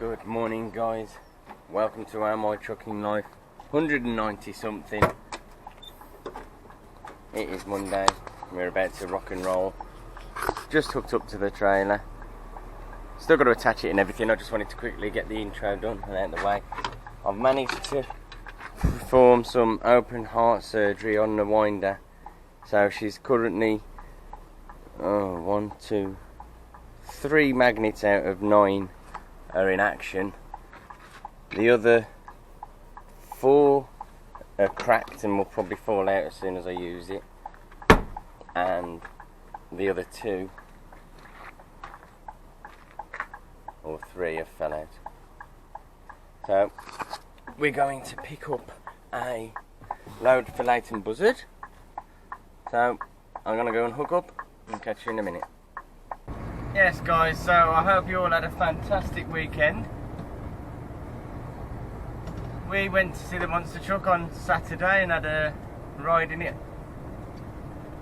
Good morning, guys. Welcome to My Trucking Life 190 something. It is Monday. We're about to rock and roll. Just hooked up to the trailer. Still got to attach it and everything. I just wanted to quickly get the intro done and out of the way. I've managed to perform some open heart surgery on the winder. So she's currently 1, 2, 3 magnets out of 9 are in action. The other 4 are cracked and will probably fall out as soon as I use it, and the other 2 or 3 have fell out. So we're going to pick up a load for Leighton buzzard. So I'm going to go and hook up and catch you in a minute. Yes guys, so I hope you all had a fantastic weekend. We went to see the monster truck on Saturday and had a ride in it.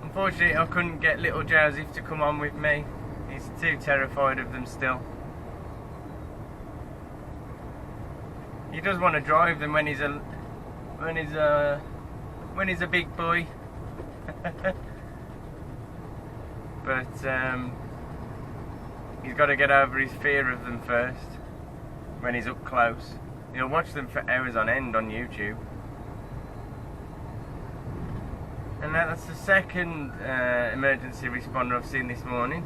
Unfortunately I couldn't get little Joseph to come on with me. He's too terrified of them still. He does want to drive them when he's a big boy. But he's got to get over his fear of them first when he's up close. He'll watch them for hours on end on YouTube. And that's the second emergency responder I've seen this morning.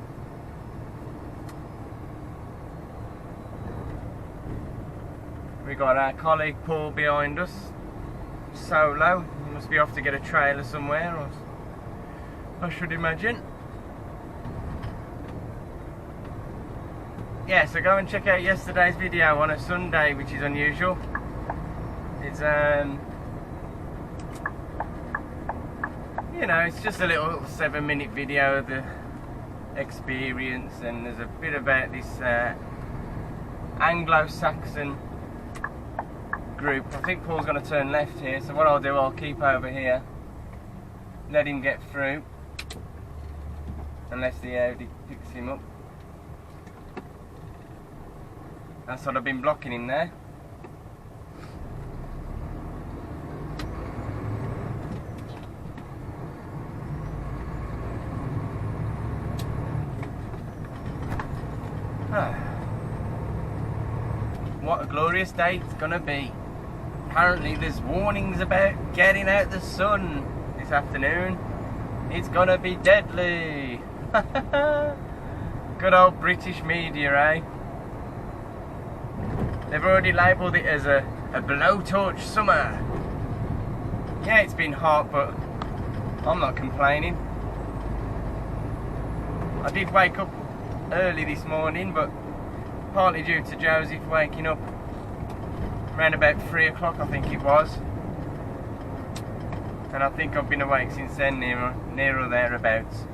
We got our colleague Paul behind us, solo. He must be off to get a trailer somewhere, or I should imagine. Yeah, so go and check out yesterday's video on a Sunday, which is unusual. It's you know, it's just a little 7-minute video of the experience, and there's a bit about this Anglo-Saxon group. I think Paul's going to turn left here, so what I'll do, I'll keep over here, let him get through, unless the Audi picks him up. That's what I've been blocking him there. What a glorious day it's gonna be. Apparently there's warnings about getting out the sun this afternoon. It's gonna be deadly. Good old British media, eh? They've already labelled it as a blowtorch summer. Yeah, it's been hot, but I'm not complaining. I did wake up early this morning, but partly due to Joseph waking up around about 3 o'clock, I think it was. And I think I've been awake since then, near or thereabouts.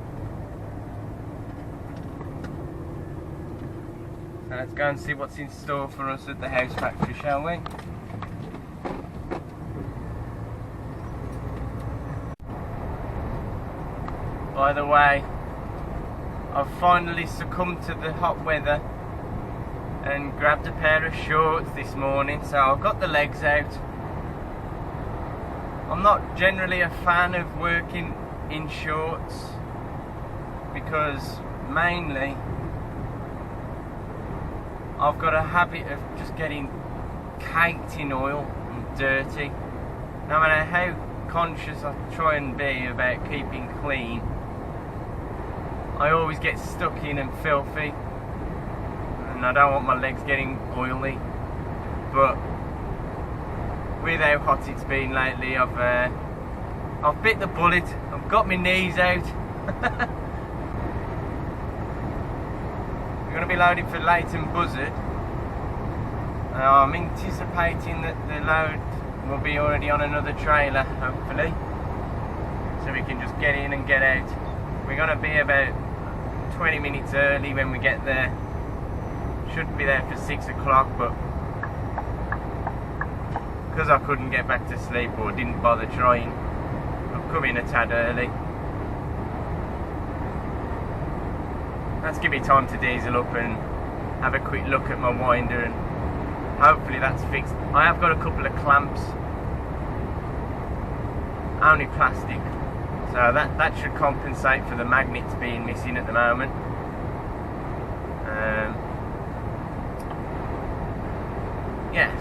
So let's go and see what's in store for us at the house factory, shall we? By the way, I've finally succumbed to the hot weather and grabbed a pair of shorts this morning, so I've got the legs out. I'm not generally a fan of working in shorts because mainly I've got a habit of just getting caked in oil and dirty. No matter how conscious I try and be about keeping clean, I always get stuck in and filthy, and I don't want my legs getting oily. But with how hot it's been lately, I've bit the bullet. I've got my knees out. We're going to be loading for Leighton buzzard. I'm anticipating that the load will be already on another trailer, hopefully, so we can just get in and get out. We're going to be about 20 minutes early when we get there. Should be there for 6 o'clock, but because I couldn't get back to sleep or didn't bother trying, I've come in a tad early. That's give me time to diesel up and have a quick look at my winder and hopefully that's fixed. I have got a couple of clamps, only plastic, so that should compensate for the magnets being missing at the moment. Yes.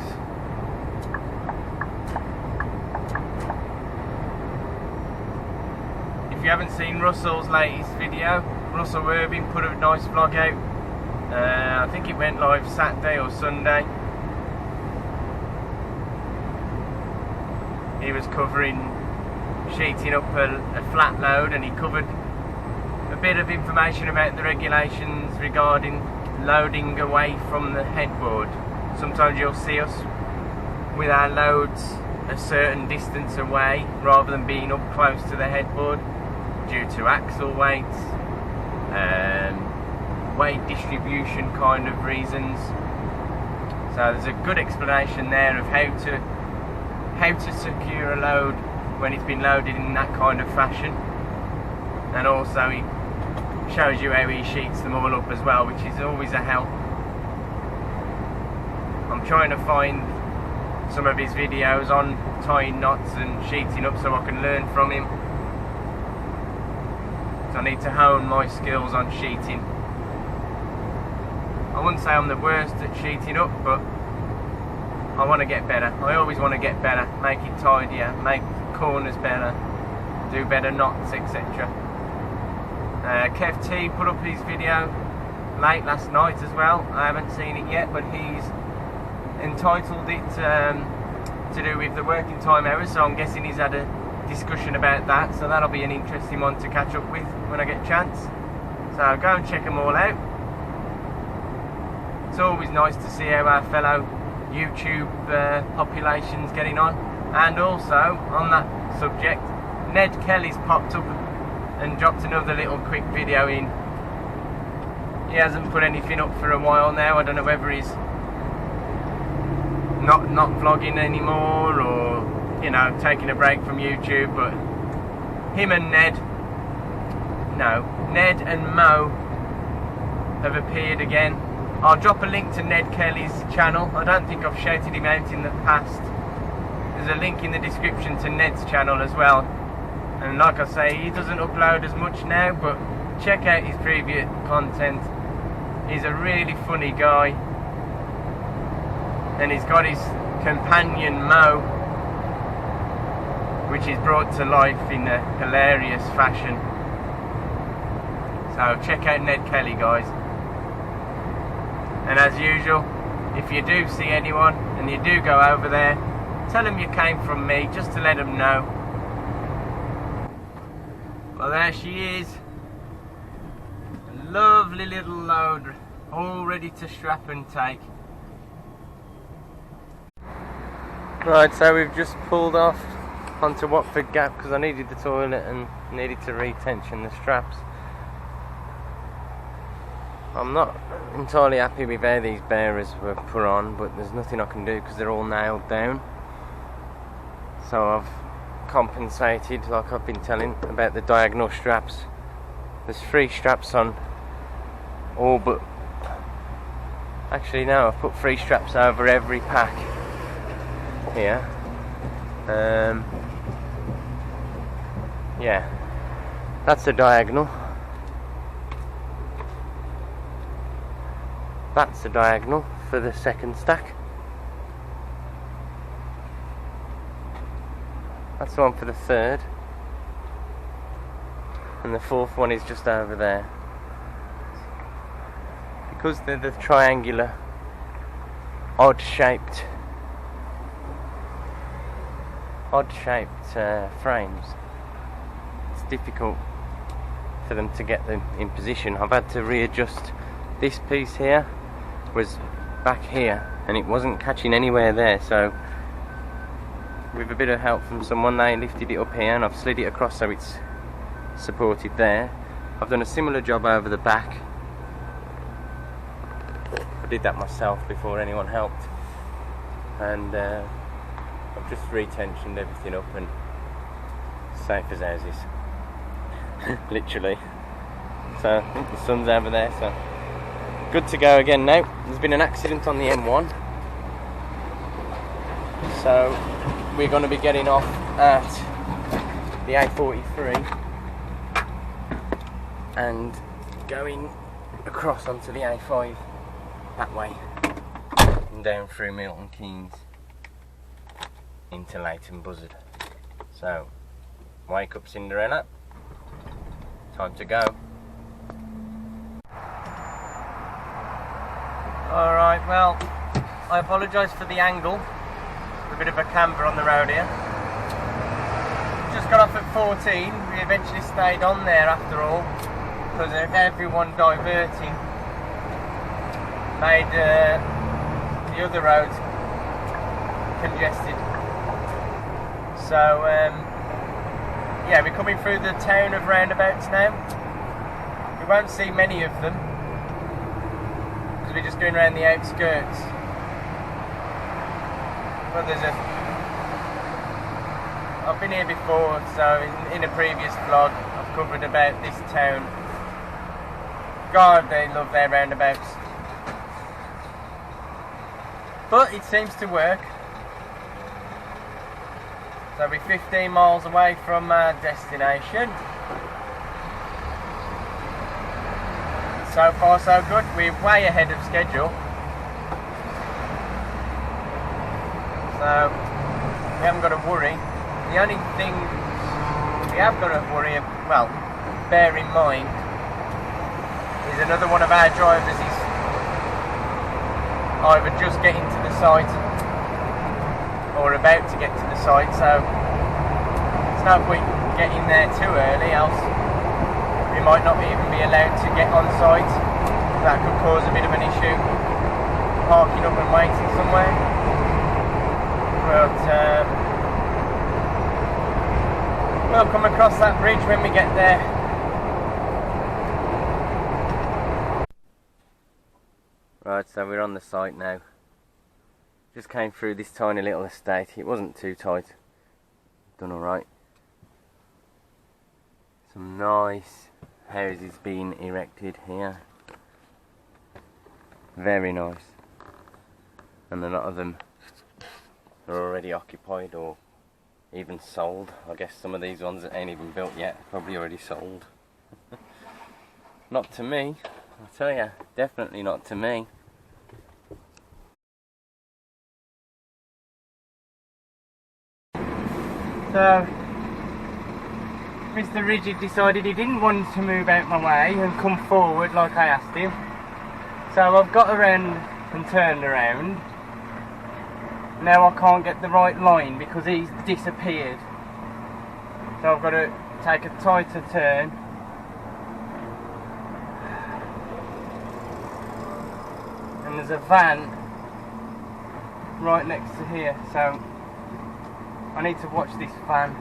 If you haven't seen Russell's latest video, Russell Irving put a nice vlog out. I think it went live Saturday or Sunday. He was covering sheeting up a flat load, and he covered a bit of information about the regulations regarding loading away from the headboard. Sometimes you'll see us with our loads a certain distance away rather than being up close to the headboard due to axle weights, weight distribution kind of reasons. So there's a good explanation there of how to secure a load when it's been loaded in that kind of fashion, and also he shows you how he sheets them all up as well, which is always a help. I'm trying to find some of his videos on tying knots and sheeting up so I can learn from him. So I need to hone my skills on sheeting. I wouldn't say I'm the worst at sheeting up, but I want to get better. I always want to get better, make it tidier, make corners better, do better knots, etc. Kev T put up his video late last night as well. I haven't seen it yet, but he's entitled it to do with the working time hours, so I'm guessing he's had a discussion about that, so that'll be an interesting one to catch up with when I get a chance. So go and check them all out. It's always nice to see how our fellow YouTube population's getting on. And also, on that subject, Ned Kelly's popped up and dropped another little quick video in. He hasn't put anything up for a while now. I don't know whether he's not vlogging anymore, or, you know, taking a break from YouTube, but him and Ned and Mo have appeared again. I'll drop a link to Ned Kelly's channel. I don't think I've shouted him out in the past. There's a link in the description to Ned's channel as well. And like I say, he doesn't upload as much now, but check out his previous content. He's a really funny guy. And he's got his companion Mo, which is brought to life in a hilarious fashion. So check out Ned Kelly, guys. And as usual, if you do see anyone and you do go over there, tell them you came from me, just to let them know. Well, there she is. A lovely little load, all ready to strap and take. Right, so we've just pulled off onto Watford Gap because I needed the toilet and needed to retension the straps. I'm not entirely happy with how these bearers were put on, but there's nothing I can do because they're all nailed down. So I've compensated, like I've been telling, about the diagonal straps. There's 3 straps on all but... Actually no, I've put 3 straps over every pack here. Yeah, that's the diagonal. That's the diagonal for the second stack. That's the one for the third. And the fourth one is just over there. Because they're the triangular, odd-shaped frames, it's difficult for them to get them in position. I've had to readjust this piece here. Was back here and it wasn't catching anywhere there, so with a bit of help from someone they lifted it up here and I've slid it across so it's supported there. I've done a similar job over the back. I did that myself before anyone helped, and I've just retensioned everything up and safe as houses. Literally. So I think the sun's over there, so good to go again now. There's been an accident on the M1 So we're going to be getting off at the A43 and going across onto the A5 that way and down through Milton Keynes into Leighton Buzzard. So wake up Cinderella, time to go. Alright, well, I apologise for the angle, a bit of a camber on the road here. Just got off at 14, we eventually stayed on there after all, because of everyone diverting, made the other roads congested. So, yeah, we're coming through the town of roundabouts now. We won't see many of them, because we're just going around the outskirts. But I've been here before, so in a previous vlog I've covered about this town. God, they love their roundabouts. But it seems to work. So we're 15 miles away from our destination. So far so good, we're way ahead of schedule. So we haven't got to worry. The only thing we have got to worry, well, bear in mind, is another one of our drivers is either just getting to the site or about to get to the site, so it's no point getting there too early, else we might not even be allowed to get on site. That could cause a bit of an issue, parking up and waiting somewhere. But we'll come across that bridge when we get there. Right, so we're on the site now. Just came through this tiny little estate. It wasn't too tight. Done alright. Some nice houses being erected here. Very nice. And a lot of them are already occupied or even sold. I guess some of these ones that ain't even built yet, probably already sold. Not to me, I'll tell you, definitely not to me. So, Mr. Rigid decided he didn't want to move out my way and come forward like I asked him. So I've got around and turned around. Now I can't get the right line because he's disappeared. So I've got to take a tighter turn. And there's a van right next to here, so I need to watch this van.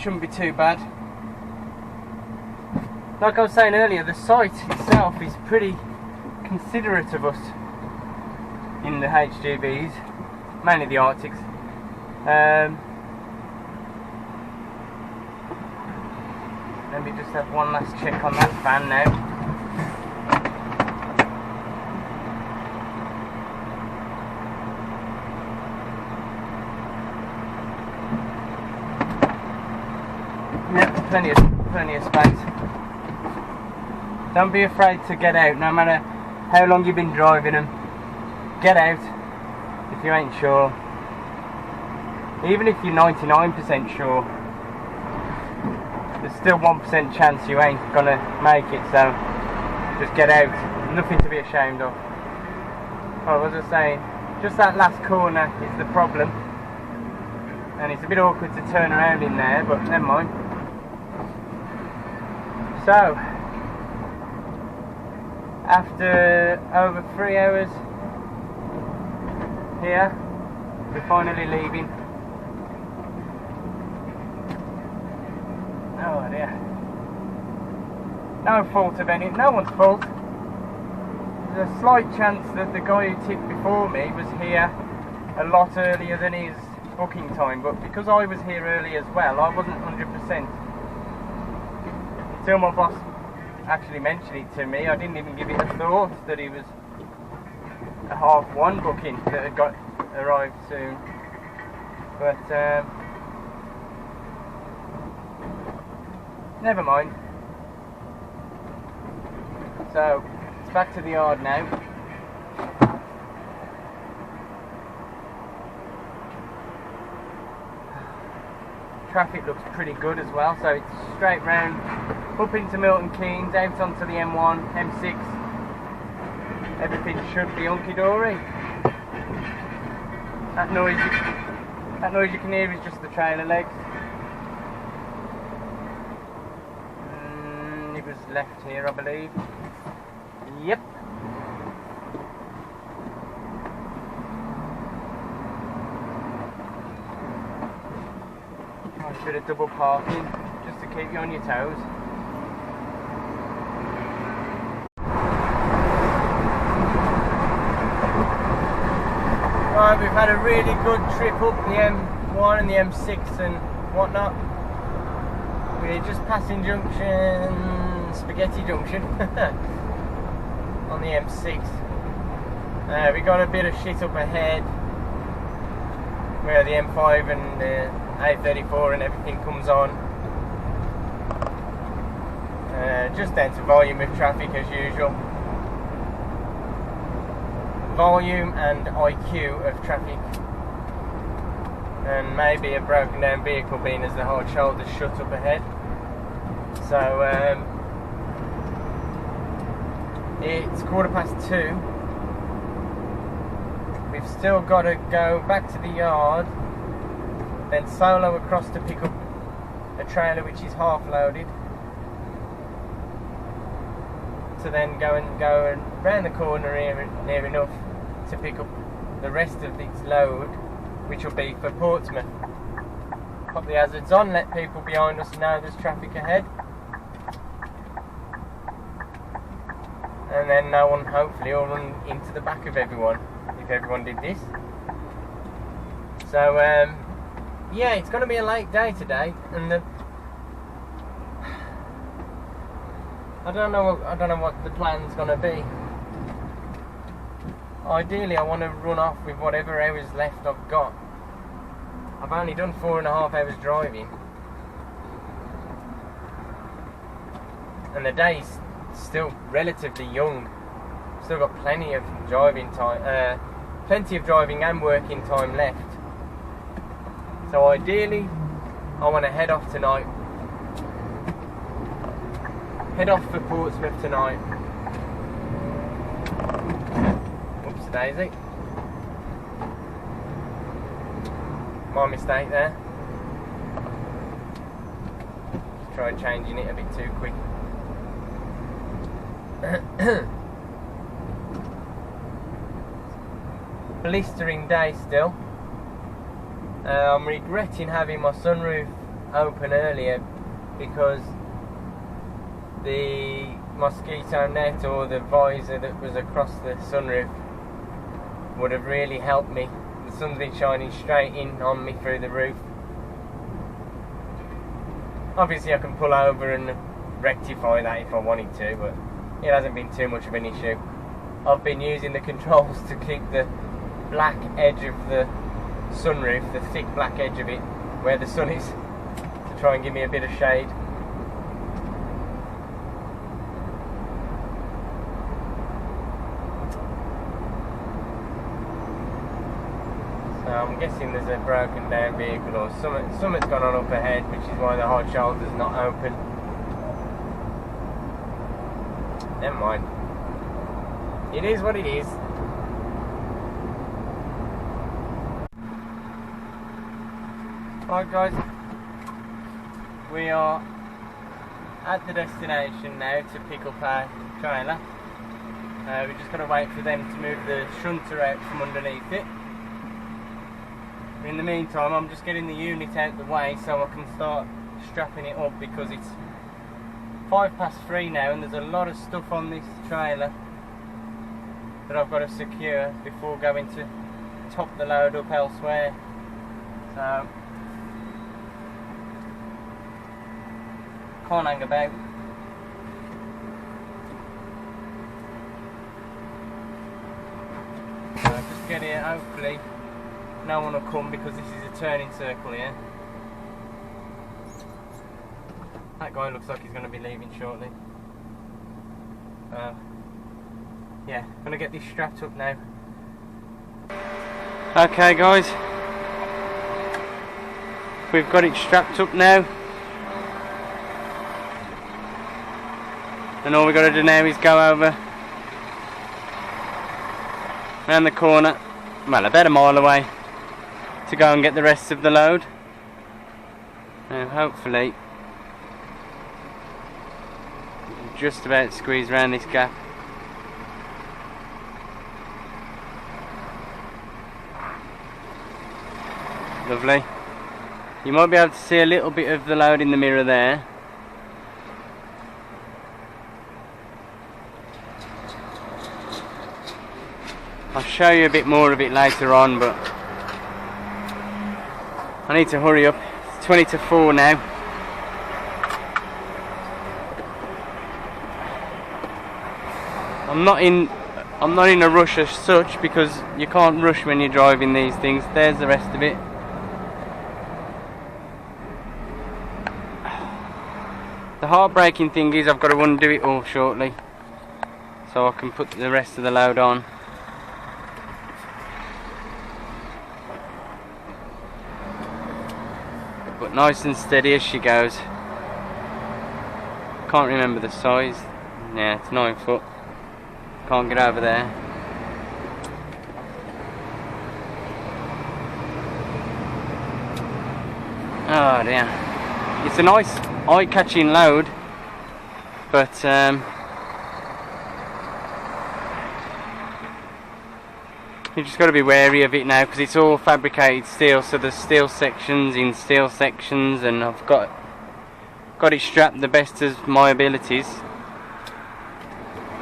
Shouldn't be too bad. Like I was saying earlier, the site itself is pretty considerate of us in the HGVs, mainly the Arctics. Let me just have one last check on that van now. Yep, plenty of space. Don't be afraid to get out, no matter how long you've been driving them. Get out if you ain't sure. Even if you're 99% sure, there's still 1% chance you ain't gonna make it, so just get out. Nothing to be ashamed of. Oh, what was I saying? Just that last corner is the problem. And it's a bit awkward to turn around in there, but never mind. So, after over 3 hours here, we're finally leaving. Oh dear. no fault of any, no one's fault. There's a slight chance that the guy who tipped before me was here a lot earlier than his booking time, but because I was here early as well, I wasn't 100%. Until my boss actually mentioned it to me, I didn't even give it a thought that he was a 1:30 booking that had arrived soon. But never mind. So it's back to the yard now. Traffic looks pretty good as well, so it's straight round up into Milton Keynes, out onto the M1, M6. Everything should be hunky-dory. That noise you can hear is just the trailer legs. It was left here, I believe. Yep. Nice bit of double parking, just to keep you on your toes. Right, we've had a really good trip up the M1 and the M6 and whatnot. We're just passing Spaghetti Junction on the M6. We got a bit of shit up ahead where the M5 and the A34 and everything comes on. Just down to volume of traffic as usual. Volume and IQ of traffic, and maybe a broken down vehicle being as the hard shoulders shut up ahead. So it's 2:15. We've still got to go back to the yard, then solo across to pick up a trailer which is half loaded, to then go and round the corner here near enough to pick up the rest of its load, which will be for Portsmouth. Pop the hazards on, let people behind us know there's traffic ahead, and then no one hopefully will run into the back of everyone if everyone did this. So yeah, it's going to be a late day today, and I don't know what the plan's going to be. Ideally, I want to run off with whatever hours left I've got. I've only done 4.5 hours driving, and the day's still relatively young. Still got plenty of driving time, plenty of driving and working time left. So ideally, I want to head off tonight. Head off for Portsmouth tonight. Oops, daisy. My mistake there. Just tried changing it a bit too quick. Blistering day still. I'm regretting having my sunroof open earlier, because the mosquito net or the visor that was across the sunroof would have really helped me. The sun's been shining straight in on me through the roof. Obviously I can pull over and rectify that if I wanted to, but it hasn't been too much of an issue. I've been using the controls to keep the black edge of the sunroof, the thick black edge of it, where the sun is, to try and give me a bit of shade. I'm guessing there's a broken down vehicle or something's gone on up ahead, which is why the hard shoulder's not open. Never mind. It is what it is. Right guys, we are at the destination now to pick up our trailer. We've just got to wait for them to move the shunter out from underneath it. In the meantime, I'm just getting the unit out the way so I can start strapping it up, because it's 3:05 now, and there's a lot of stuff on this trailer that I've got to secure before going to top the load up elsewhere. So can't hang about. So just get here, hopefully no one will come because this is a turning circle here. That guy looks like he's going to be leaving shortly. Yeah, I'm going to get this strapped up now. Okay guys, we've got it strapped up now. And all we've got to do now is go over around the corner, well about a mile away, to go and get the rest of the load. Now hopefully just about squeeze around this gap. Lovely. You might be able to see a little bit of the load in the mirror there. I'll show you a bit more of it later on, but I need to hurry up. It's 20 to 4 now. I'm not in a rush as such, because you can't rush when you're driving these things. There's the rest of it. The heartbreaking thing is I've got to undo it all shortly, so I can put the rest of the load on. But nice and steady as she goes. Can't remember the size. Yeah, it's 9 foot. Can't get over there. Oh dear. It's a nice eye-catching load, but you just got to be wary of it now, because it's all fabricated steel, so there's steel sections in steel sections, and I've got it strapped the best of my abilities.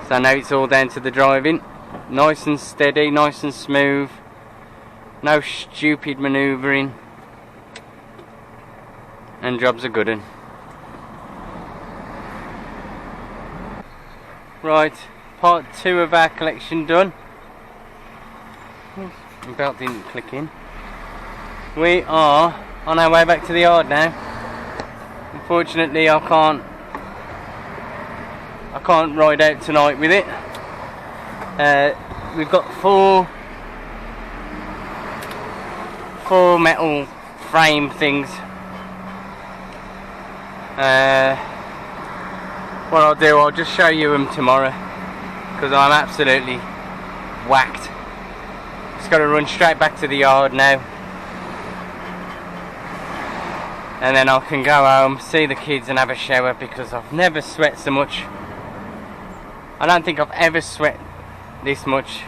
So now it's all down to the driving. Nice and steady, nice and smooth. No stupid manoeuvring. And job's a good one. Right, part 2 of our collection done. The belt didn't click in. We are on our way back to the yard now. Unfortunately, I can't ride out tonight with it. We've got four metal frame things. What I'll do, I'll just show you them tomorrow, because I'm absolutely whacked. Just got to run straight back to the yard now, and then I can go home, see the kids and have a shower, because I've never sweat so much. I don't think I've ever sweat this much.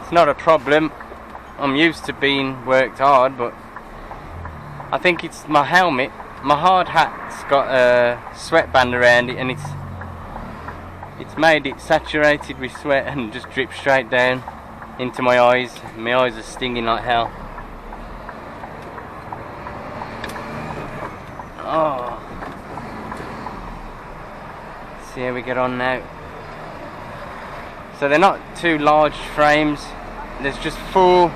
It's not a problem. I'm used to being worked hard, but I think it's my helmet. My hard hat's got a sweatband around it, and it's made it saturated with sweat and just drips straight down into my eyes. My eyes are stinging like hell. Oh. See how we get on now. So they're not too large frames. There's just 4,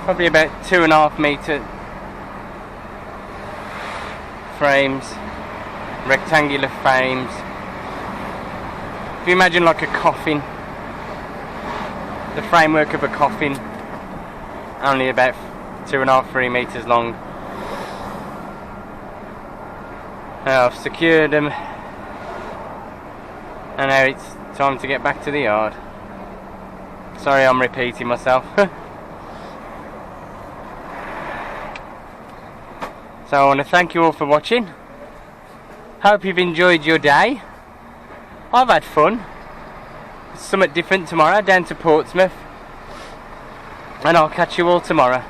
probably about 2.5 metre frames, rectangular frames. If you imagine like a coffin, the framework of a coffin, only about 2.5–3 metres long. Now I've secured them, and now it's time to get back to the yard. Sorry, I'm repeating myself. So I want to thank you all for watching. Hope you've enjoyed your day. I've had fun. It's something different tomorrow, down to Portsmouth. And I'll catch you all tomorrow.